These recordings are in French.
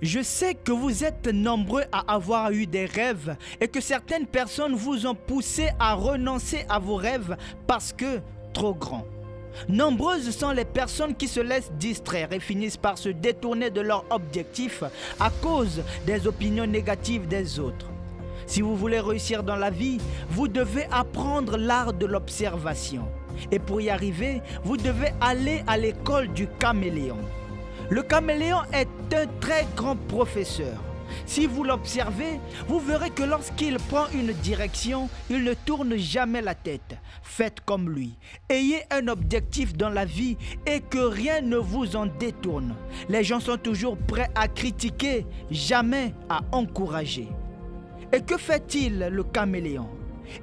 Je sais que vous êtes nombreux à avoir eu des rêves et que certaines personnes vous ont poussé à renoncer à vos rêves parce que trop grands. Nombreuses sont les personnes qui se laissent distraire et finissent par se détourner de leur objectif à cause des opinions négatives des autres. Si vous voulez réussir dans la vie, vous devez apprendre l'art de l'observation. Et pour y arriver, vous devez aller à l'école du caméléon. Le caméléon est un très grand professeur. Si vous l'observez, vous verrez que lorsqu'il prend une direction, il ne tourne jamais la tête. Faites comme lui. Ayez un objectif dans la vie et que rien ne vous en détourne. Les gens sont toujours prêts à critiquer, jamais à encourager. Et que fait-il, le caméléon ?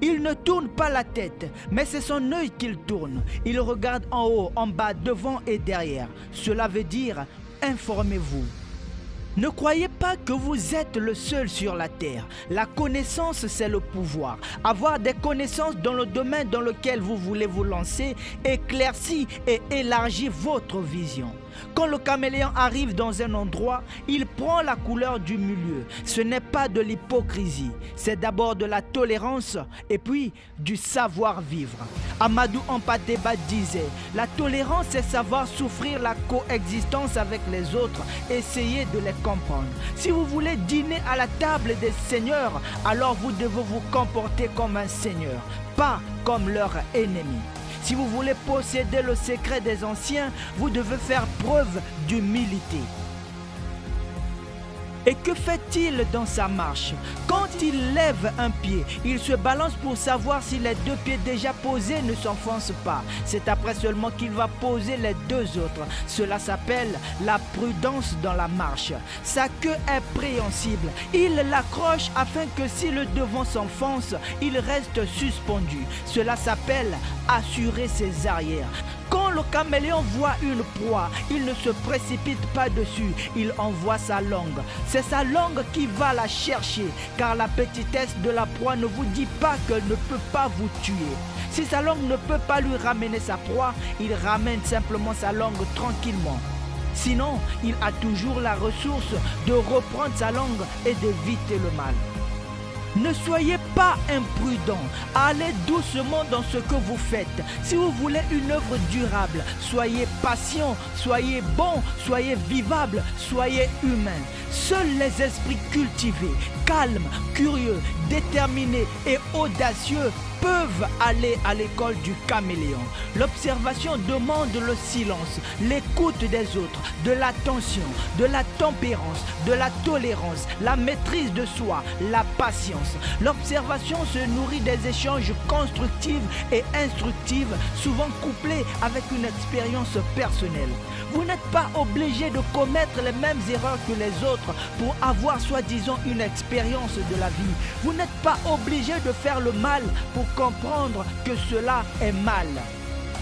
Il ne tourne pas la tête, mais c'est son œil qu'il tourne. Il regarde en haut, en bas, devant et derrière. Cela veut dire, informez-vous. Ne croyez pas que vous êtes le seul sur la terre. La connaissance, c'est le pouvoir. Avoir des connaissances dans le domaine dans lequel vous voulez vous lancer éclaircit et élargit votre vision. Quand le caméléon arrive dans un endroit, il prend la couleur du milieu. Ce n'est pas de l'hypocrisie, c'est d'abord de la tolérance et puis du savoir-vivre. Amadou Hampâté-Bâ disait « La tolérance, c'est savoir souffrir la coexistence avec les autres, essayer de les comprendre. Si vous voulez dîner à la table des seigneurs, alors vous devez vous comporter comme un seigneur, pas comme leur ennemi. Si vous voulez posséder le secret des anciens, vous devez faire preuve d'humilité. » Et que fait-il dans sa marche? Quand il lève un pied, il se balance pour savoir si les deux pieds déjà posés ne s'enfoncent pas. C'est après seulement qu'il va poser les deux autres. Cela s'appelle la prudence dans la marche. Sa queue est préhensible. Il l'accroche afin que si le devant s'enfonce, il reste suspendu. Cela s'appelle assurer ses arrières. Quand le caméléon voit une proie, il ne se précipite pas dessus, il envoie sa langue. C'est sa langue qui va la chercher, car la petitesse de la proie ne vous dit pas qu'elle ne peut pas vous tuer. Si sa langue ne peut pas lui ramener sa proie, il ramène simplement sa langue tranquillement. Sinon, il a toujours la ressource de reprendre sa langue et d'éviter le mal. Ne soyez pas imprudent, allez doucement dans ce que vous faites. Si vous voulez une œuvre durable, soyez patient, soyez bon, soyez vivable, soyez humain. Seuls les esprits cultivés, calmes, curieux, déterminés et audacieux peuvent aller à l'école du caméléon. L'observation demande le silence, l'écoute des autres, de l'attention, de la tempérance, de la tolérance, la maîtrise de soi, la patience. L'observation se nourrit des échanges constructifs et instructifs, souvent couplés avec une expérience personnelle. Vous n'êtes pas obligé de commettre les mêmes erreurs que les autres pour avoir soi-disant une expérience de la vie. Vous n'êtes pas obligé de faire le mal pour comprendre que cela est mal.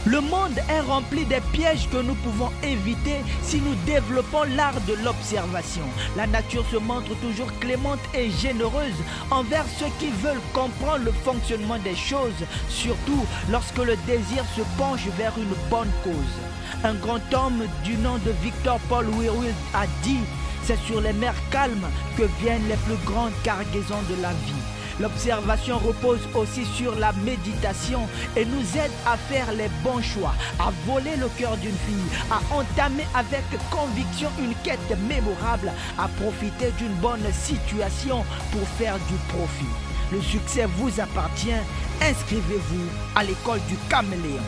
Le monde est rempli des pièges que nous pouvons éviter si nous développons l'art de l'observation. La nature se montre toujours clémente et généreuse envers ceux qui veulent comprendre le fonctionnement des choses, surtout lorsque le désir se penche vers une bonne cause. Un grand homme du nom de Victor Paul Wierwille a dit « C'est sur les mers calmes que viennent les plus grandes cargaisons de la vie ». L'observation repose aussi sur la méditation et nous aide à faire les bons choix, à voler le cœur d'une fille, à entamer avec conviction une quête mémorable, à profiter d'une bonne situation pour faire du profit. Le succès vous appartient, inscrivez-vous à l'école du caméléon.